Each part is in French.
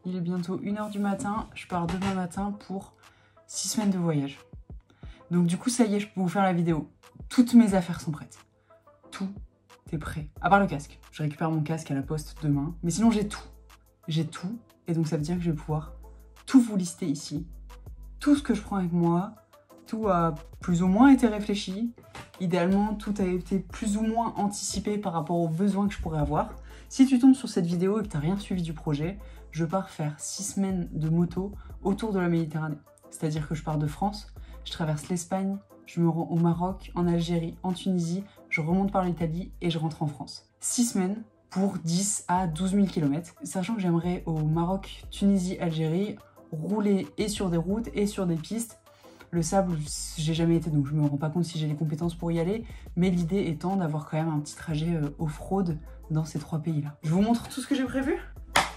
Il est bientôt 1 h du matin. Je pars demain matin pour 6 semaines de voyage. Donc du coup, ça y est, je peux vous faire la vidéo. Toutes mes affaires sont prêtes. Tout est prêt. À part le casque. Je récupère mon casque à la poste demain. Mais sinon, j'ai tout. J'ai tout. Et donc, ça veut dire que je vais pouvoir tout vous lister ici. Tout ce que je prends avec moi. Tout a plus ou moins été réfléchi. Idéalement, tout a été plus ou moins anticipé par rapport aux besoins que je pourrais avoir. Si tu tombes sur cette vidéo et que tu n'as rien suivi du projet, je pars faire 6 semaines de moto autour de la Méditerranée. C'est-à-dire que je pars de France, je traverse l'Espagne, je me rends au Maroc, en Algérie, en Tunisie, je remonte par l'Italie et je rentre en France. 6 semaines pour 10 à 12 000 km. Sachant que j'aimerais au Maroc, Tunisie, Algérie, rouler et sur des routes et sur des pistes. Le sable, j'ai jamais été, donc je me rends pas compte si j'ai les compétences pour y aller, mais l'idée étant d'avoir quand même un petit trajet off-road dans ces 3 pays-là. Je vous montre tout ce que j'ai prévu.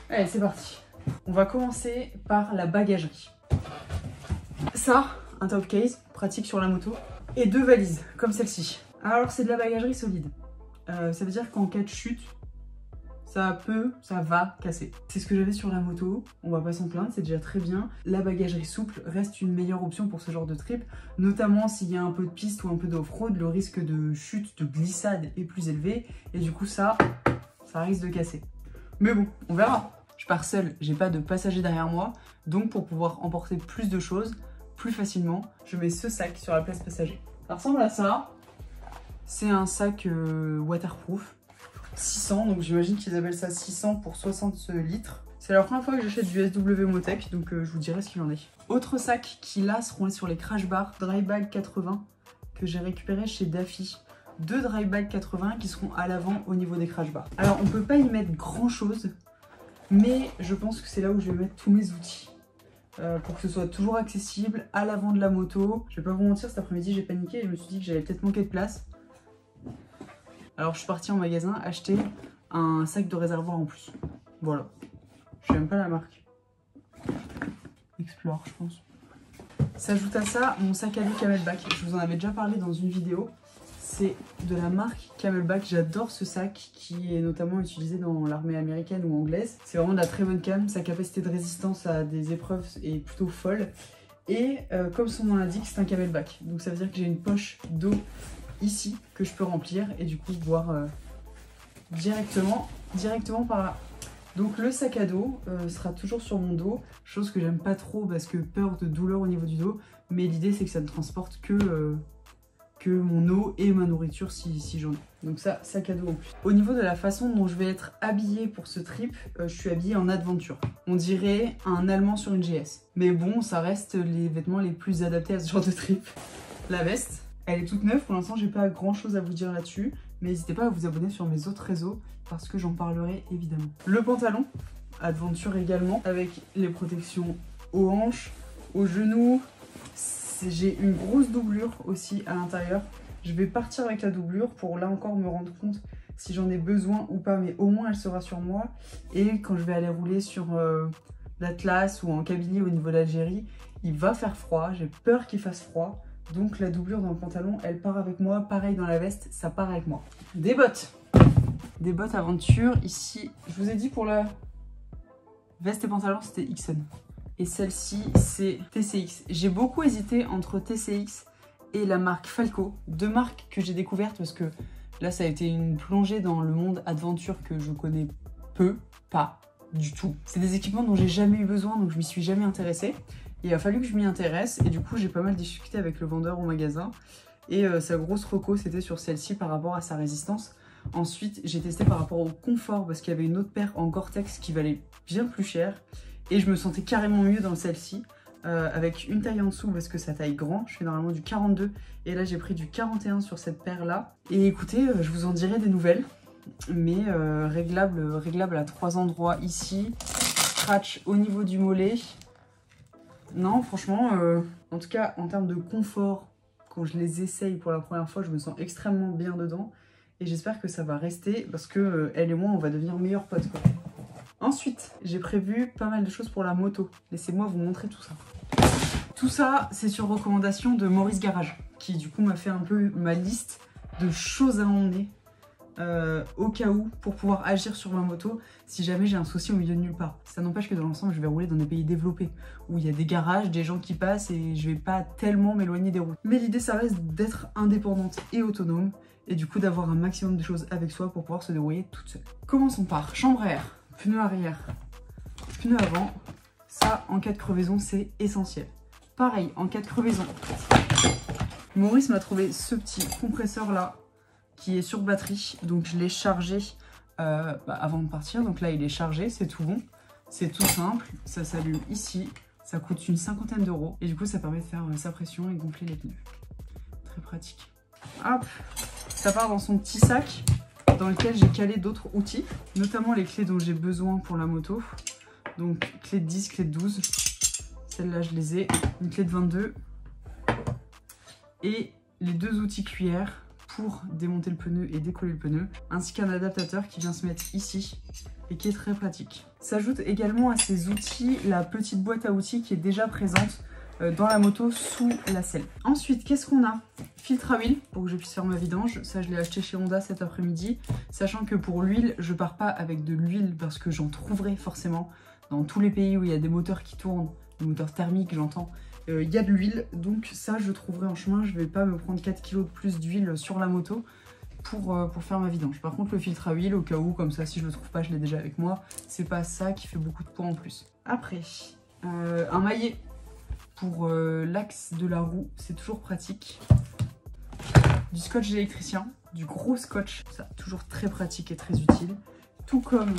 Allez, c'est parti. On va commencer par la bagagerie. Ça, un top case, pratique sur la moto, et 2 valises, comme celle-ci. Alors, c'est de la bagagerie solide. Ça veut dire qu'en cas de chute, ça va casser. C'est ce que j'avais sur la moto, on va pas s'en plaindre, c'est déjà très bien. La bagagerie souple reste une meilleure option pour ce genre de trip, notamment s'il y a un peu de piste ou un peu d'off-road, le risque de chute, de glissade est plus élevé, et du coup ça risque de casser. Mais bon, on verra. Je pars seule, j'ai pas de passager derrière moi, donc pour pouvoir emporter plus de choses, plus facilement, je mets ce sac sur la place passager. Ça ressemble à ça, c'est un sac waterproof. 600, donc j'imagine qu'ils appellent ça 600 pour 60 litres. C'est la première fois que j'achète du SW Motech, donc je vous dirai ce qu'il en est. Autre sac qui là seront sur les crash bars Dry Bag 80 que j'ai récupéré chez Daffy. 2 Dry Bag 80 qui seront à l'avant au niveau des crash bars. Alors on peut pas y mettre grand chose, mais je pense que c'est là où je vais mettre tous mes outils. Pour que ce soit toujours accessible à l'avant de la moto. Je vais pas vous mentir, cet après-midi j'ai paniqué et je me suis dit que j'allais peut-être manquer de place. Alors je suis partie en magasin acheter un sac de réservoir en plus. Voilà. Je n'aime pas la marque. Explore, je pense. S'ajoute à ça mon sac à dos Camelback. Je vous en avais déjà parlé dans une vidéo. C'est de la marque Camelback. J'adore ce sac qui est notamment utilisé dans l'armée américaine ou anglaise. C'est vraiment de la très bonne cam. Sa capacité de résistance à des épreuves est plutôt folle. Et comme son nom l'indique, c'est un Camelback. Donc ça veut dire que j'ai une poche d'eau ici que je peux remplir et du coup boire directement par là. Donc le sac à dos sera toujours sur mon dos, chose que j'aime pas trop parce que peur de douleur au niveau du dos, mais l'idée c'est que ça ne transporte que mon eau et ma nourriture si j'en ai. Donc ça, sac à dos en plus. Au niveau de la façon dont je vais être habillée pour ce trip, je suis habillée en adventure. On dirait un Allemand sur une GS. Mais bon, ça reste les vêtements les plus adaptés à ce genre de trip. La veste, elle est toute neuve, pour l'instant j'ai pas grand chose à vous dire là-dessus, mais n'hésitez pas à vous abonner sur mes autres réseaux parce que j'en parlerai évidemment. Le pantalon, adventure également, avec les protections aux hanches, aux genoux. J'ai une grosse doublure aussi à l'intérieur. Je vais partir avec la doublure pour là encore me rendre compte si j'en ai besoin ou pas, mais au moins elle sera sur moi. Et quand je vais aller rouler sur l'Atlas ou en Kabylie au niveau de l'Algérie, il va faire froid, j'ai peur qu'il fasse froid. Donc la doublure dans le pantalon, elle part avec moi. Pareil dans la veste, ça part avec moi. Des bottes. Des bottes aventure. Ici, je vous ai dit pour la veste et pantalon, c'était XN. Et celle-ci, c'est TCX. J'ai beaucoup hésité entre TCX et la marque Falco. 2 marques que j'ai découvertes parce que là, ça a été une plongée dans le monde aventure que je connais peu, pas du tout. C'est des équipements dont j'ai jamais eu besoin, donc je m'y suis jamais intéressée. Il a fallu que je m'y intéresse et du coup j'ai pas mal discuté avec le vendeur au magasin et sa grosse reco c'était sur celle-ci par rapport à sa résistance. Ensuite j'ai testé par rapport au confort parce qu'il y avait une autre paire en Gore-Tex qui valait bien plus cher et je me sentais carrément mieux dans celle-ci avec une taille en dessous parce que ça taille grand. Je fais normalement du 42 et là j'ai pris du 41 sur cette paire là. Et écoutez, je vous en dirai des nouvelles, mais réglable à 3 endroits ici, scratch au niveau du mollet. Non, franchement, en tout cas, en termes de confort, quand je les essaye pour la première fois, je me sens extrêmement bien dedans. Et j'espère que ça va rester parce que elle et moi, on va devenir meilleurs potes, quoi. Ensuite, j'ai prévu pas mal de choses pour la moto. Laissez-moi vous montrer tout ça. Tout ça, c'est sur recommandation de Maurice Garage, qui du coup m'a fait un peu ma liste de choses à emmener au cas où, pour pouvoir agir sur ma moto si jamais j'ai un souci au milieu de nulle part. Ça n'empêche que dans l'ensemble, je vais rouler dans des pays développés où il y a des garages, des gens qui passent et je vais pas tellement m'éloigner des routes. Mais l'idée, ça reste d'être indépendante et autonome et du coup d'avoir un maximum de choses avec soi pour pouvoir se débrouiller toute seule. Commençons par chambre à air, pneu arrière, pneu avant. Ça, en cas de crevaison, c'est essentiel. Pareil, en cas de crevaison, Maurice m'a trouvé ce petit compresseur là qui est sur batterie, donc je l'ai chargé avant de partir. Donc là il est chargé, c'est tout bon, c'est tout simple, ça s'allume ici, ça coûte une 50aine d'euros et du coup ça permet de faire sa pression et gonfler les pneus. Très pratique. Hop, ça part dans son petit sac dans lequel j'ai calé d'autres outils, notamment les clés dont j'ai besoin pour la moto. Donc clé de 10, clé de 12, celle-là je les ai, une clé de 22 et les deux outils cuillères pour démonter le pneu et décoller le pneu, ainsi qu'un adaptateur qui vient se mettre ici et qui est très pratique. S'ajoute également à ces outils la petite boîte à outils qui est déjà présente dans la moto sous la selle. Ensuite, qu'est-ce qu'on a? Filtre à huile pour que je puisse faire ma vidange. Ça, je l'ai acheté chez Honda cet après-midi, sachant que pour l'huile, je pars pas avec de l'huile parce que j'en trouverai forcément dans tous les pays où il y a des moteurs qui tournent, des moteurs thermiques, j'entends. Il y a de l'huile, donc ça je trouverai en chemin. Je vais pas me prendre 4 kg de plus d'huile sur la moto pour faire ma vidange. Par contre le filtre à huile, au cas où, comme ça si je le trouve pas, je l'ai déjà avec moi. C'est pas ça qui fait beaucoup de poids en plus. Après, un maillet pour l'axe de la roue, c'est toujours pratique. Du scotch d'électricien, du gros scotch, ça toujours très pratique et très utile. Tout comme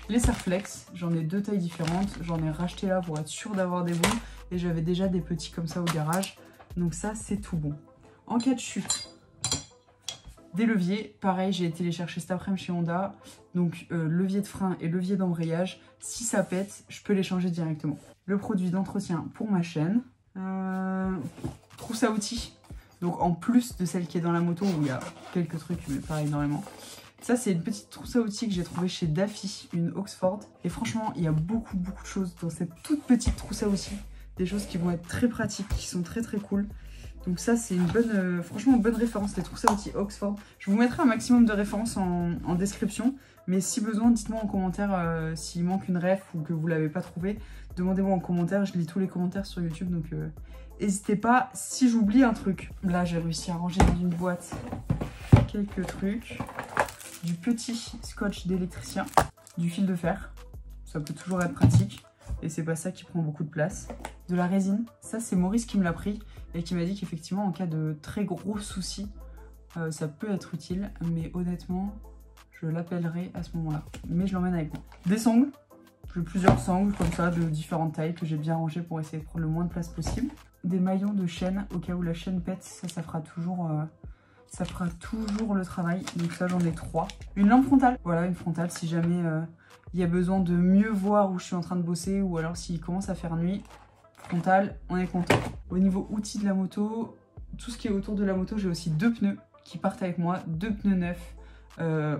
les Serflex, j'en ai deux tailles différentes, j'en ai racheté là pour être sûr d'avoir des bons et j'avais déjà des petits comme ça au garage, donc ça c'est tout bon. En cas de chute, des leviers, pareil j'ai été les chercher cet après-midi chez Honda, donc levier de frein et levier d'embrayage, si ça pète je peux les changer directement. Le produit d'entretien pour ma chaîne, trousse à outils, donc en plus de celle qui est dans la moto où il y a quelques trucs mais pas énormément. Ça, c'est une petite trousse à outils que j'ai trouvée chez Daffy, une Oxford. Et franchement, il y a beaucoup de choses dans cette toute petite trousse à outils. Des choses qui vont être très pratiques, qui sont très cool. Donc ça, c'est une bonne, franchement, une bonne référence, les trousses à outils Oxford. Je vous mettrai un maximum de références en description. Mais si besoin, dites-moi en commentaire s'il manque une ref ou que vous ne l'avez pas trouvée. Demandez-moi en commentaire, je lis tous les commentaires sur YouTube. Donc n'hésitez pas si j'oublie un truc. Là, j'ai réussi à ranger dans une boîte quelques trucs. Du petit scotch d'électricien, du fil de fer, ça peut toujours être pratique et c'est pas ça qui prend beaucoup de place. De la résine, ça c'est Maurice qui me l'a pris et qui m'a dit qu'effectivement en cas de très gros soucis, ça peut être utile, mais honnêtement, je l'appellerai à ce moment-là. Mais je l'emmène avec moi. Des sangles, j'ai plusieurs sangles comme ça de différentes tailles que j'ai bien rangées pour essayer de prendre le moins de place possible. Des maillons de chaîne au cas où la chaîne pète, ça fera toujours... ça fera toujours le travail, donc ça j'en ai 3. Une lampe frontale, voilà une frontale si jamais il y a besoin de mieux voir où je suis en train de bosser ou alors s'il commence à faire nuit, frontale, on est content. Au niveau outils de la moto, tout ce qui est autour de la moto, j'ai aussi 2 pneus qui partent avec moi, 2 pneus neufs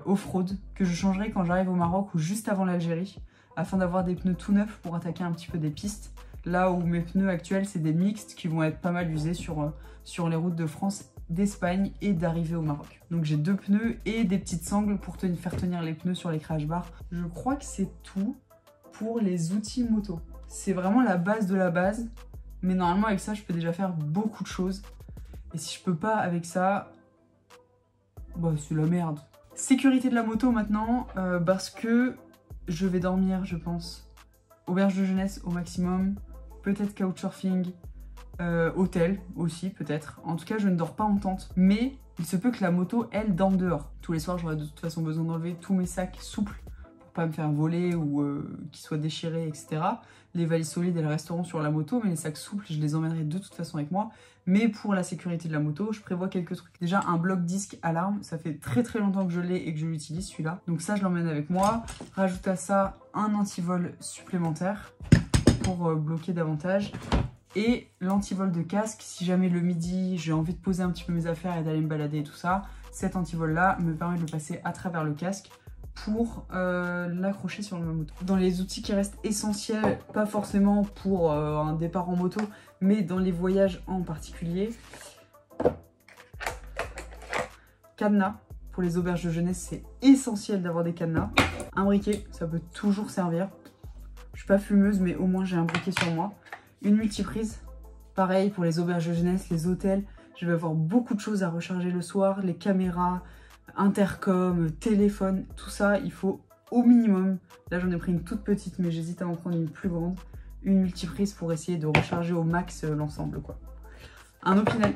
off-road que je changerai quand j'arrive au Maroc ou juste avant l'Algérie afin d'avoir des pneus tout neufs pour attaquer un petit peu des pistes. Là où mes pneus actuels c'est des mixtes qui vont être pas mal usés sur les routes de France, d'Espagne et d'arriver au Maroc. Donc j'ai 2 pneus et des petites sangles pour faire tenir les pneus sur les crash bars. Je crois que c'est tout pour les outils moto. C'est vraiment la base de la base, mais normalement avec ça je peux déjà faire beaucoup de choses. Et si je peux pas avec ça, bah c'est la merde. Sécurité de la moto maintenant, parce que je vais dormir je pense auberge de jeunesse au maximum, peut-être couchsurfing, hôtel aussi peut-être. En tout cas je ne dors pas en tente, mais il se peut que la moto elle dorme dehors. Tous les soirs j'aurai de toute façon besoin d'enlever tous mes sacs souples pour pas me faire voler ou qu'ils soient déchirés, etc. Les valises solides elles resteront sur la moto, mais les sacs souples je les emmènerai de toute façon avec moi. Mais pour la sécurité de la moto je prévois quelques trucs. Déjà un bloc disque alarme, ça fait très longtemps que je l'ai et que je l'utilise celui-là, donc ça je l'emmène avec moi. Rajoute à ça un antivol supplémentaire pour bloquer davantage. Et l'antivol de casque, si jamais le midi j'ai envie de poser un petit peu mes affaires et d'aller me balader et tout ça, cet antivol là me permet de le passer à travers le casque pour l'accrocher sur ma moto. Dans les outils qui restent essentiels, pas forcément pour un départ en moto, mais dans les voyages en particulier, cadenas pour les auberges de jeunesse, c'est essentiel d'avoir des cadenas. Un briquet, ça peut toujours servir. Je suis pas fumeuse, mais au moins j'ai un briquet sur moi. Une multiprise, pareil pour les auberges de jeunesse, les hôtels. Je vais avoir beaucoup de choses à recharger le soir, les caméras, intercom, téléphone, tout ça, il faut au minimum. Là, j'en ai pris une toute petite, mais j'hésite à en prendre une plus grande. Une multiprise pour essayer de recharger au max l'ensemble, quoi. Un Opinel,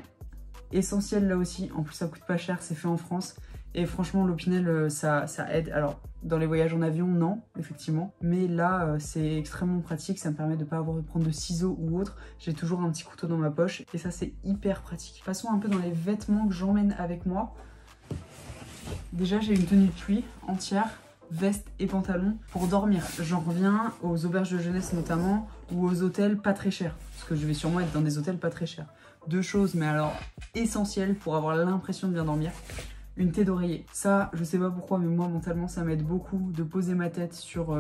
essentiel là aussi. En plus, ça coûte pas cher, c'est fait en France. Et franchement, l'Opinel, ça aide. Alors, dans les voyages en avion, non, effectivement. Mais là, c'est extrêmement pratique. Ça me permet de ne pas avoir à prendre de ciseaux ou autre. J'ai toujours un petit couteau dans ma poche. Et ça, c'est hyper pratique. Passons un peu dans les vêtements que j'emmène avec moi. Déjà, j'ai une tenue de pluie entière, veste et pantalon pour dormir. J'en reviens aux auberges de jeunesse notamment, ou aux hôtels pas très chers. Parce que je vais sûrement être dans des hôtels pas très chers. Deux choses, mais alors essentielles pour avoir l'impression de bien dormir. Une thé d'oreiller. Ça, je sais pas pourquoi, mais moi, mentalement, ça m'aide beaucoup de poser ma tête sur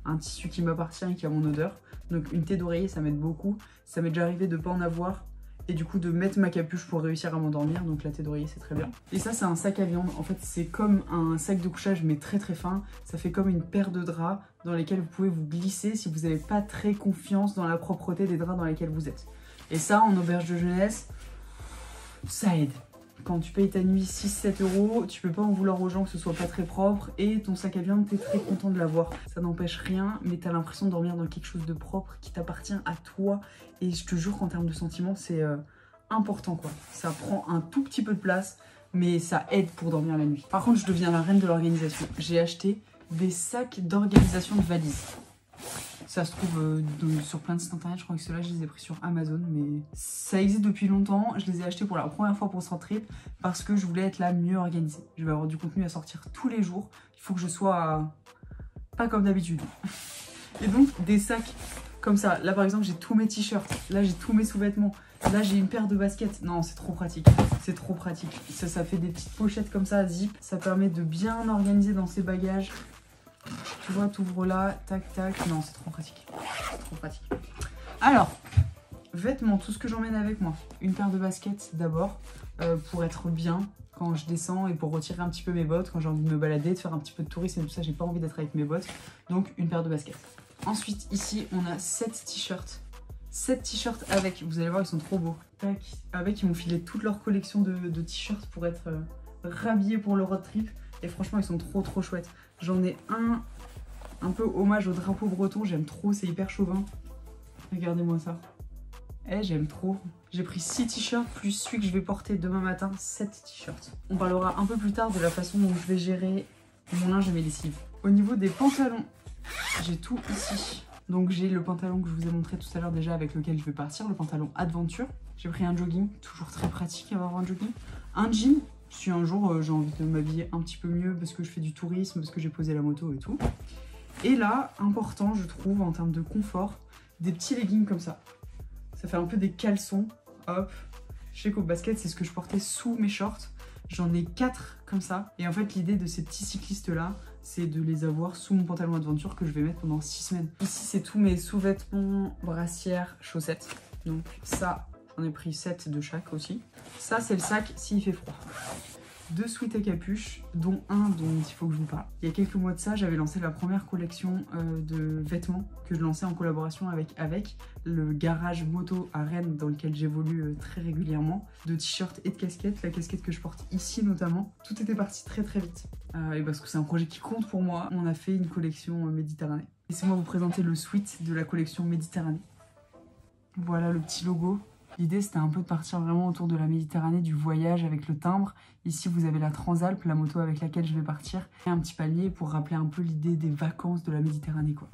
un tissu qui m'appartient et qui a mon odeur. Donc une thé d'oreiller, ça m'aide beaucoup. Ça m'est déjà arrivé de pas en avoir et du coup de mettre ma capuche pour réussir à m'endormir. Donc la thé d'oreiller, c'est très bien. Et ça, c'est un sac à viande. En fait, c'est comme un sac de couchage, mais très très fin. Ça fait comme une paire de draps dans lesquels vous pouvez vous glisser si vous n'avez pas très confiance dans la propreté des draps dans lesquels vous êtes. Et ça, en auberge de jeunesse, ça aide. Quand tu payes ta nuit 6-7 €, tu peux pas en vouloir aux gens que ce soit pas très propre et ton sac à viande, t'es très content de l'avoir. Ça n'empêche rien, mais t'as l'impression de dormir dans quelque chose de propre qui t'appartient à toi. Et je te jure qu'en termes de sentiments, c'est important quoi. Ça prend un tout petit peu de place, mais ça aide pour dormir la nuit. Par contre, je deviens la reine de l'organisation. J'ai acheté des sacs d'organisation de valises. Ça se trouve sur plein de sites internet, je crois que ceux-là je les ai pris sur Amazon, mais ça existe depuis longtemps. Je les ai achetés pour la première fois pour ce trip parce que je voulais être la mieux organisée. Je vais avoir du contenu à sortir tous les jours, il faut que je sois pas comme d'habitude. Et donc des sacs comme ça, là par exemple j'ai tous mes t-shirts, là j'ai tous mes sous-vêtements, là j'ai une paire de baskets. Non, c'est trop pratique, c'est trop pratique. Ça fait des petites pochettes comme ça, zip, ça permet de bien organiser dans ses bagages. Tu vois, t'ouvres là, tac tac. Non, c'est trop pratique. C'est trop pratique. Alors, vêtements, tout ce que j'emmène avec moi. Une paire de baskets d'abord, pour être bien quand je descends et pour retirer un petit peu mes bottes, quand j'ai envie de me balader, de faire un petit peu de tourisme et tout ça, j'ai pas envie d'être avec mes bottes. Donc, une paire de baskets. Ensuite, ici, on a 7 t-shirts. 7 t-shirts avec, vous allez voir, ils sont trop beaux. Tac, avec, ils m'ont filé toute leur collection de t-shirts pour être rhabillés pour le road trip. Et franchement, ils sont trop chouettes. J'en ai un peu hommage au drapeau breton, j'aime trop, c'est hyper chauvin. Regardez-moi ça. Eh, j'aime trop. J'ai pris 6 t-shirts plus celui que je vais porter demain matin, 7 t-shirts. On parlera un peu plus tard de la façon dont je vais gérer mon linge et mes lessives. Au niveau des pantalons, j'ai tout ici. Donc j'ai le pantalon que je vous ai montré tout à l'heure déjà avec lequel je vais partir, le pantalon Adventure. J'ai pris un jogging, toujours très pratique d'avoir un jogging. Un jean. Si un jour j'ai envie de m'habiller un petit peu mieux parce que je fais du tourisme, parce que j'ai posé la moto et tout. Et là, important je trouve en termes de confort, des petits leggings comme ça. Ça fait un peu des caleçons, hop. Je sais qu'au basket c'est ce que je portais sous mes shorts. J'en ai 4 comme ça. Et en fait l'idée de ces petits cyclistes là, c'est de les avoir sous mon pantalon Adventure que je vais mettre pendant 6 semaines. Ici c'est tous mes sous-vêtements, brassières, chaussettes. Donc ça... J'en ai pris 7 de chaque aussi. Ça, c'est le sac s'il fait froid. 2 sweats à capuche, dont un dont il faut que je vous parle. Il y a quelques mois de ça, j'avais lancé la première collection de vêtements que je lançais en collaboration avec le garage moto à Rennes dans lequel j'évolue très régulièrement. De t-shirts et de casquettes, la casquette que je porte ici notamment. Tout était parti très vite. Et parce que c'est un projet qui compte pour moi, on a fait une collection Méditerranée. Laissez-moi vous présenter le sweat de la collection Méditerranée. Voilà le petit logo. L'idée, c'était un peu de partir vraiment autour de la Méditerranée, du voyage avec le timbre. Ici, vous avez la Transalp, la moto avec laquelle je vais partir. Et un petit palier pour rappeler un peu l'idée des vacances de la Méditerranée, quoi.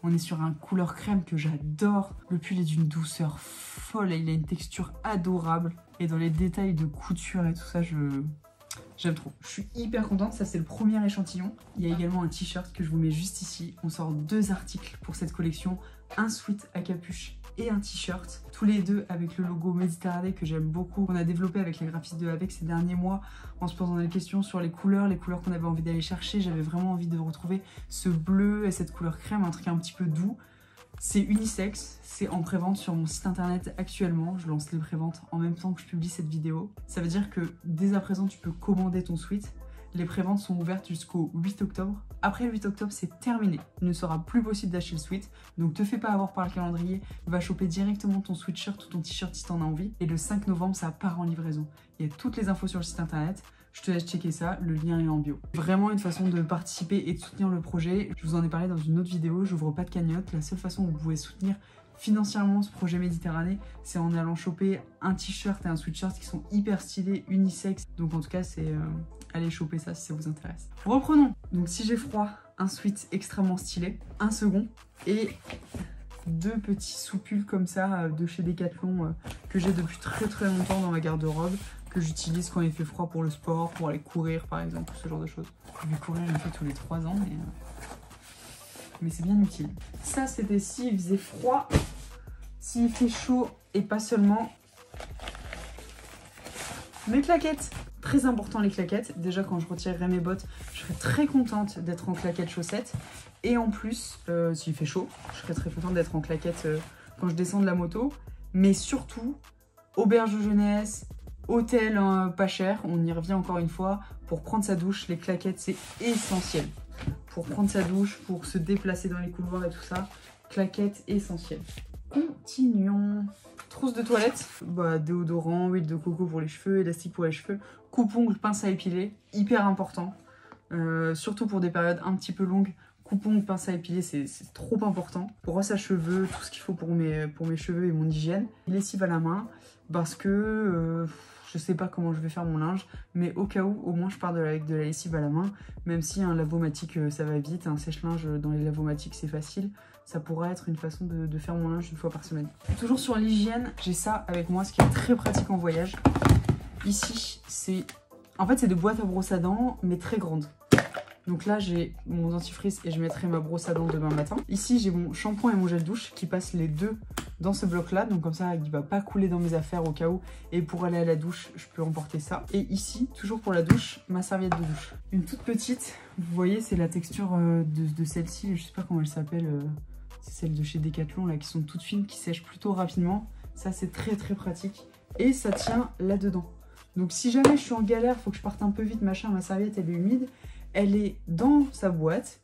On est sur un couleur crème que j'adore. Le pull est d'une douceur folle et il a une texture adorable. Et dans les détails de couture et tout ça, j'aime trop. Je suis hyper contente, ça c'est le premier échantillon. Il y a également un t-shirt que je vous mets juste ici. On sort 2 articles pour cette collection. Un sweat à capuche et un t-shirt, tous les deux avec le logo Méditerranée que j'aime beaucoup. On a développé avec les graphistes de Avec ces derniers mois en se posant des questions sur les couleurs qu'on avait envie d'aller chercher. J'avais vraiment envie de retrouver ce bleu et cette couleur crème, un truc un petit peu doux. C'est unisexe, c'est en prévente sur mon site internet actuellement. Je lance les préventes en même temps que je publie cette vidéo. Ça veut dire que dès à présent tu peux commander ton sweat. Les préventes sont ouvertes jusqu'au 8 octobre. Après le 8 octobre, c'est terminé. Il ne sera plus possible d'acheter le sweat. Donc te fais pas avoir par le calendrier. Va choper directement ton sweatshirt ou ton t-shirt si t'en as envie. Et le 5 novembre, ça part en livraison. Il y a toutes les infos sur le site internet. Je te laisse checker ça, le lien est en bio. Vraiment une façon de participer et de soutenir le projet. Je vous en ai parlé dans une autre vidéo, j'ouvre pas de cagnotte. La seule façon où vous pouvez soutenir financièrement ce projet Méditerranée, c'est en allant choper un t-shirt et un sweatshirt qui sont hyper stylés, unisex. Donc en tout cas, c'est allez choper ça si ça vous intéresse. Reprenons. Donc si j'ai froid, un sweat extrêmement stylé, un second et deux petits soupules comme ça de chez Decathlon que j'ai depuis très longtemps dans ma garde-robe, que j'utilise quand il fait froid pour le sport, pour aller courir par exemple, ce genre de choses. Je vais courir, je le fais tous les 3 ans, mais c'est bien utile. Ça, c'était s'il faisait froid, s'il fait chaud et pas seulement. Mes claquettes, très important les claquettes. Déjà, quand je retirerai mes bottes, je serai très contente d'être en claquettes chaussettes. Et en plus, s'il fait chaud, je serai très contente d'être en claquettes quand je descends de la moto. Mais surtout, auberge de jeunesse, hôtel pas cher, on y revient encore une fois. Pour prendre sa douche, les claquettes, c'est essentiel. Pour prendre sa douche, pour se déplacer dans les couloirs et tout ça, claquettes essentielles. Continuons. Trousse de toilette, déodorant, huile de coco pour les cheveux, élastique pour les cheveux, coupe-ongles, pince à épiler, hyper important. Surtout pour des périodes un petit peu longues, coupe-ongles, pince à épiler, c'est trop important. Brosse à cheveux, tout ce qu'il faut pour mes cheveux et mon hygiène. Lessive à la main, parce que je sais pas comment je vais faire mon linge, mais au cas où, au moins je pars avec de la lessive à la main, même si un lavomatique ça va vite, un sèche-linge dans les lavomatiques c'est facile, ça pourrait être une façon de faire mon linge une fois par semaine. Toujours sur l'hygiène, j'ai ça avec moi, ce qui est très pratique en voyage. Ici, c'est de boîte à brosse à dents, mais très grande. Donc là, j'ai mon dentifrice et je mettrai ma brosse à dents demain matin. Ici, j'ai mon shampoing et mon gel douche qui passent les deux dans ce bloc-là. Donc comme ça, il ne va pas couler dans mes affaires au cas où. Et pour aller à la douche, je peux emporter ça. Et ici, toujours pour la douche, ma serviette de douche. Une toute petite, vous voyez, c'est la texture de celle-ci. Je ne sais pas comment elle s'appelle. C'est celle de chez Decathlon, là, qui sont toutes fines, qui sèchent plutôt rapidement. Ça, c'est très pratique. Et ça tient là-dedans. Donc si jamais je suis en galère, il faut que je parte un peu vite, machin, ma serviette, elle est humide. Elle est dans sa boîte,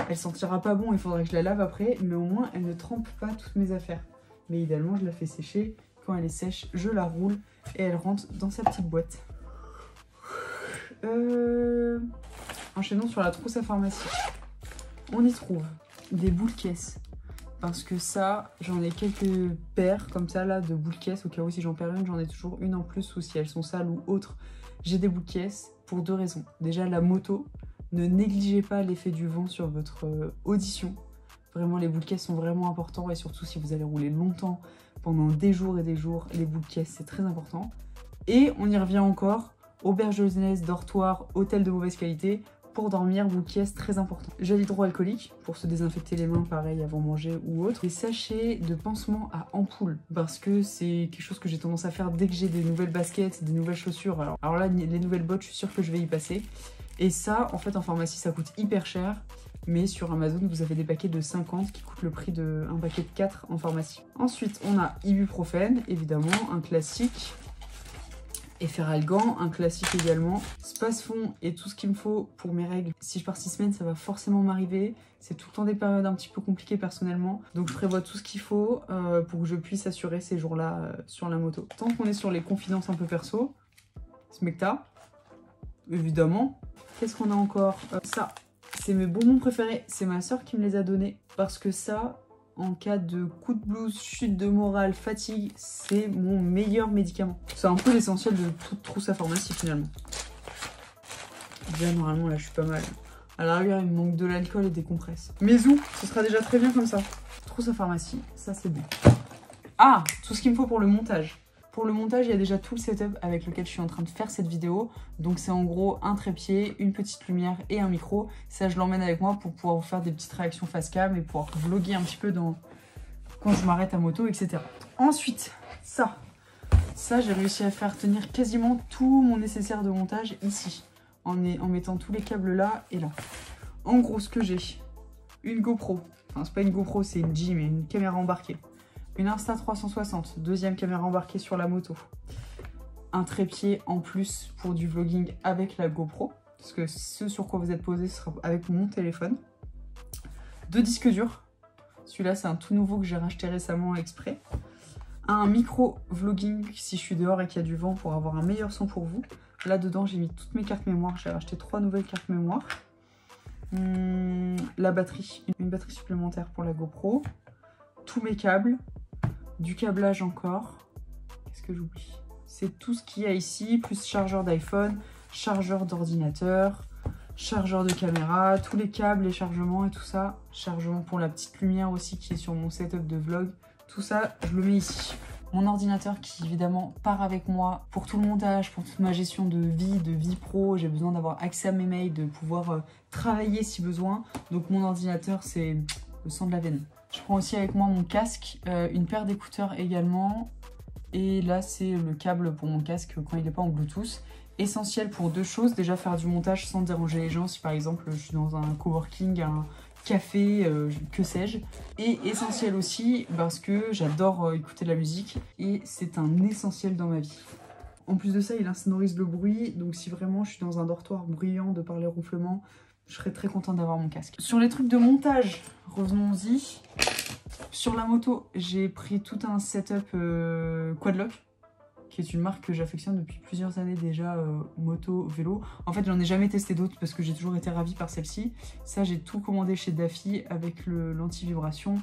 elle sentira pas bon, il faudra que je la lave après, mais au moins elle ne trempe pas toutes mes affaires. Mais idéalement, je la fais sécher, quand elle est sèche, je la roule et elle rentre dans sa petite boîte. Enchaînons sur la trousse à pharmacie. On y trouve des boules caisses, parce que ça, j'en ai quelques paires comme ça là de boules caisses, au cas où si j'en perds une, j'en ai toujours une en plus, ou si elles sont sales ou autres. J'ai des boules caisses pour 2 raisons. Déjà, la moto. Ne négligez pas l'effet du vent sur votre audition. Vraiment, les boules caisses sont vraiment importants et surtout si vous allez rouler longtemps, pendant des jours et des jours, les boules caisses, c'est très important. Et on y revient encore, auberge de jeunesse, dortoir, hôtel de mauvaise qualité, pour dormir, boules caisses, très important. Gel hydroalcoolique, pour se désinfecter les mains, pareil, avant manger ou autre. Des sachets de pansement à ampoule, parce que c'est quelque chose que j'ai tendance à faire dès que j'ai des nouvelles baskets, des nouvelles chaussures. Alors là, les nouvelles bottes, je suis sûre que je vais y passer. Et ça, en fait, en pharmacie, ça coûte hyper cher. Mais sur Amazon, vous avez des paquets de 50 qui coûtent le prix d'un paquet de 4 en pharmacie. Ensuite, on a ibuprofène, évidemment, un classique. Efferalgan, un classique également. Spasfon et tout ce qu'il me faut pour mes règles. Si je pars 6 semaines, ça va forcément m'arriver. C'est tout le temps des périodes un petit peu compliquées personnellement. Donc je prévois tout ce qu'il faut pour que je puisse assurer ces jours-là sur la moto. Tant qu'on est sur les confidences un peu perso, Smecta, évidemment. Qu'est-ce qu'on a encore? Ça, c'est mes bonbons préférés. C'est ma soeur qui me les a donnés. Parce que ça, en cas de coup de blues, chute de morale, fatigue, c'est mon meilleur médicament. C'est un peu l'essentiel de toute trousse à pharmacie finalement. Déjà, normalement, là, je suis pas mal. À la rigueur, il me manque de l'alcool et des compresses. Mais où, ce sera déjà très bien comme ça. Trousse à pharmacie, ça c'est bon. Ah, tout ce qu'il me faut pour le montage. Pour le montage, il y a déjà tout le setup avec lequel je suis en train de faire cette vidéo. Donc c'est en gros un trépied, une petite lumière et un micro. Ça, je l'emmène avec moi pour pouvoir vous faire des petites réactions face cam et pouvoir vlogger un petit peu quand je m'arrête à moto, etc. Ensuite, ça, j'ai réussi à faire tenir quasiment tout mon nécessaire de montage ici. En mettant tous les câbles là et là. En gros, ce que j'ai, une GoPro. Enfin, c'est pas une GoPro, c'est une G, mais une caméra embarquée. Une Insta360, deuxième caméra embarquée sur la moto. Un trépied en plus pour du vlogging avec la GoPro. parce que ce sur quoi vous êtes posé sera avec mon téléphone. 2 disques durs. Celui-là, c'est un tout nouveau que j'ai racheté récemment exprès. Un micro vlogging si je suis dehors et qu'il y a du vent pour avoir un meilleur son pour vous. Là-dedans, j'ai mis toutes mes cartes mémoire. J'ai racheté 3 nouvelles cartes mémoire. La batterie. Une batterie supplémentaire pour la GoPro. Tous mes câbles. Du câblage encore. Qu'est-ce que j'oublie? C'est tout ce qu'il y a ici, plus chargeur d'iPhone, chargeur d'ordinateur, chargeur de caméra, tous les câbles, les chargements et tout ça. Chargement pour la petite lumière aussi qui est sur mon setup de vlog. Tout ça, je le mets ici. Mon ordinateur qui évidemment part avec moi pour tout le montage, pour toute ma gestion de vie pro. J'ai besoin d'avoir accès à mes mails, de pouvoir travailler si besoin. Donc mon ordinateur, c'est le sang de la veine. Je prends aussi avec moi mon casque, une paire d'écouteurs également. Et là, c'est le câble pour mon casque quand il n'est pas en Bluetooth. Essentiel pour 2 choses. Déjà, faire du montage sans déranger les gens. Si par exemple, je suis dans un coworking, un café, que sais-je. Et essentiel aussi parce que j'adore écouter de la musique. Et c'est un essentiel dans ma vie. En plus de ça, il insonorise le bruit. Donc si vraiment je suis dans un dortoir bruyant de par les ronflements, je serais très contente d'avoir mon casque. Sur les trucs de montage, revenons-y. Sur la moto, j'ai pris tout un setup Quadlock, qui est une marque que j'affectionne depuis plusieurs années déjà, moto, vélo. En fait, j'en ai jamais testé d'autres parce que j'ai toujours été ravie par celle-ci. Ça, j'ai tout commandé chez Daffy avec l'anti-vibration,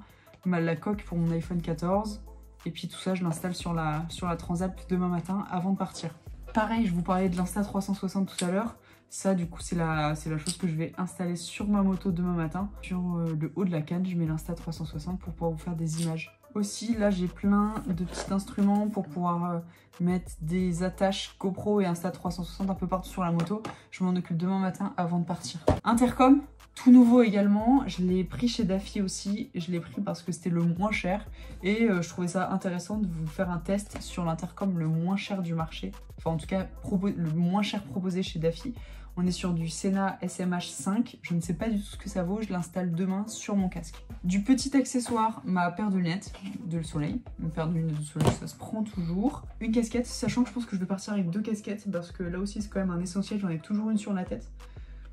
la coque pour mon iPhone 14. Et puis tout ça, je l'installe sur la Transalp demain matin avant de partir. Pareil, je vous parlais de l'Insta360 tout à l'heure. Ça, du coup, c'est la chose que je vais installer sur ma moto demain matin. Sur le haut de la canne, je mets l'Insta360 pour pouvoir vous faire des images. Aussi, là, j'ai plein de petits instruments pour pouvoir mettre des attaches GoPro et Insta360 un peu partout sur la moto. Je m'en occupe demain matin avant de partir. Intercom, tout nouveau également. Je l'ai pris chez Daffy aussi. Je l'ai pris parce que c'était le moins cher. Et je trouvais ça intéressant de vous faire un test sur l'intercom le moins cher du marché. Enfin, en tout cas, le moins cher proposé chez Daffy. On est sur du Sena SMH5. Je ne sais pas du tout ce que ça vaut. Je l'installe demain sur mon casque. Du petit accessoire, ma paire de lunettes de soleil. Une paire de lunettes de soleil, ça se prend toujours. Une casquette, sachant que je pense que je vais partir avec 2 casquettes parce que là aussi, c'est quand même un essentiel. J'en ai toujours une sur la tête.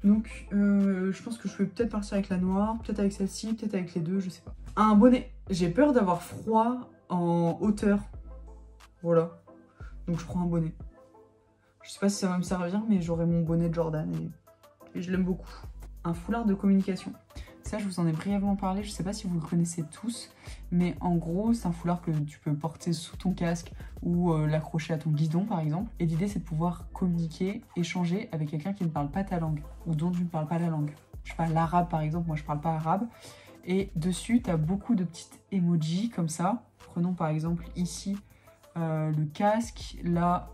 Donc, je pense que je vais peut-être partir avec la noire, peut-être avec celle-ci, peut-être avec les deux, je sais pas. Un bonnet. J'ai peur d'avoir froid en hauteur. Voilà. Donc, je prends un bonnet. Je sais pas si ça va me servir, mais j'aurai mon bonnet de Jordan et je l'aime beaucoup. Un foulard de communication. Ça, je vous en ai brièvement parlé, je sais pas si vous le connaissez tous, mais en gros, c'est un foulard que tu peux porter sous ton casque ou l'accrocher à ton guidon, par exemple. Et l'idée, c'est de pouvoir communiquer, échanger avec quelqu'un qui ne parle pas ta langue ou dont tu ne parles pas la langue. Je parle l'arabe, par exemple, moi je parle pas arabe. Et dessus, tu as beaucoup de petites emojis comme ça. Prenons par exemple ici le casque, là,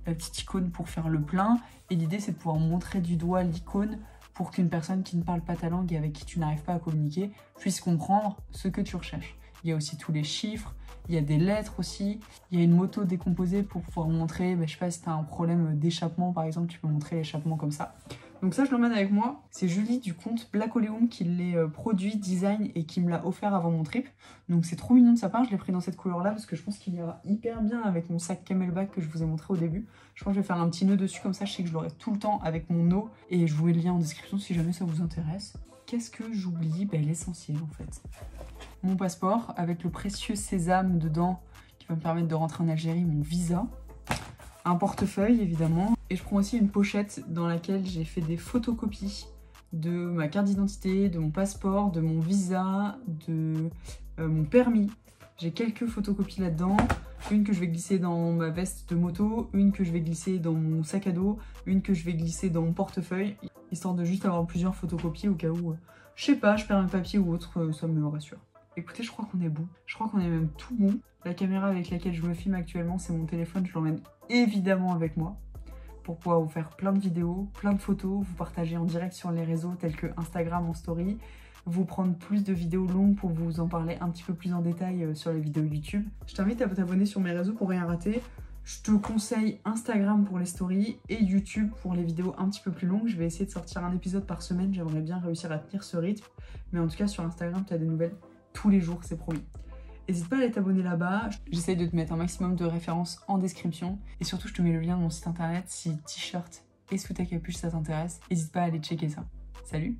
la petite icône pour faire le plein. Et l'idée, c'est de pouvoir montrer du doigt l'icône pour qu'une personne qui ne parle pas ta langue et avec qui tu n'arrives pas à communiquer puisse comprendre ce que tu recherches. Il y a aussi tous les chiffres, il y a des lettres aussi, il y a une moto décomposée pour pouvoir montrer, je sais pas si tu as un problème d'échappement par exemple, tu peux montrer l'échappement comme ça. Donc ça, je l'emmène avec moi. C'est Julie du compte Black Oleum qui les produit, design et qui me l'a offert avant mon trip. Donc c'est trop mignon de sa part. Je l'ai pris dans cette couleur-là parce que je pense qu'il ira hyper bien avec mon sac Camelback que je vous ai montré au début. Je pense que je vais faire un petit nœud dessus comme ça. Je sais que je l'aurai tout le temps avec mon eau. Et je vous mets le lien en description si jamais ça vous intéresse. Qu'est-ce que j'oublie? L'essentiel en fait. Mon passeport avec le précieux sésame dedans qui va me permettre de rentrer en Algérie, mon visa. Un portefeuille évidemment. Et je prends aussi une pochette dans laquelle j'ai fait des photocopies de ma carte d'identité, de mon passeport, de mon visa, de mon permis. J'ai quelques photocopies là-dedans. Une que je vais glisser dans ma veste de moto, une que je vais glisser dans mon sac à dos, une que je vais glisser dans mon portefeuille, histoire de juste avoir plusieurs photocopies au cas où, je sais pas, je perds un papier ou autre, ça me rassure. Écoutez, je crois qu'on est bon. Je crois qu'on est même tout bon. La caméra avec laquelle je me filme actuellement, c'est mon téléphone. Je l'emmène évidemment avec moi pour pouvoir vous faire plein de vidéos, plein de photos, vous partager en direct sur les réseaux tels que Instagram en story, vous prendre plus de vidéos longues pour vous en parler un petit peu plus en détail sur les vidéos YouTube. Je t'invite à t'abonner sur mes réseaux pour rien rater. Je te conseille Instagram pour les stories et YouTube pour les vidéos un petit peu plus longues. Je vais essayer de sortir un épisode par semaine. J'aimerais bien réussir à tenir ce rythme. Mais en tout cas, sur Instagram, tu as des nouvelles tous les jours, c'est promis. N'hésite pas à aller t'abonner là-bas. J'essaye de te mettre un maximum de références en description. Et surtout, je te mets le lien de mon site internet si t-shirt et sous ta capuche ça t'intéresse, n'hésite pas à aller checker ça. Salut!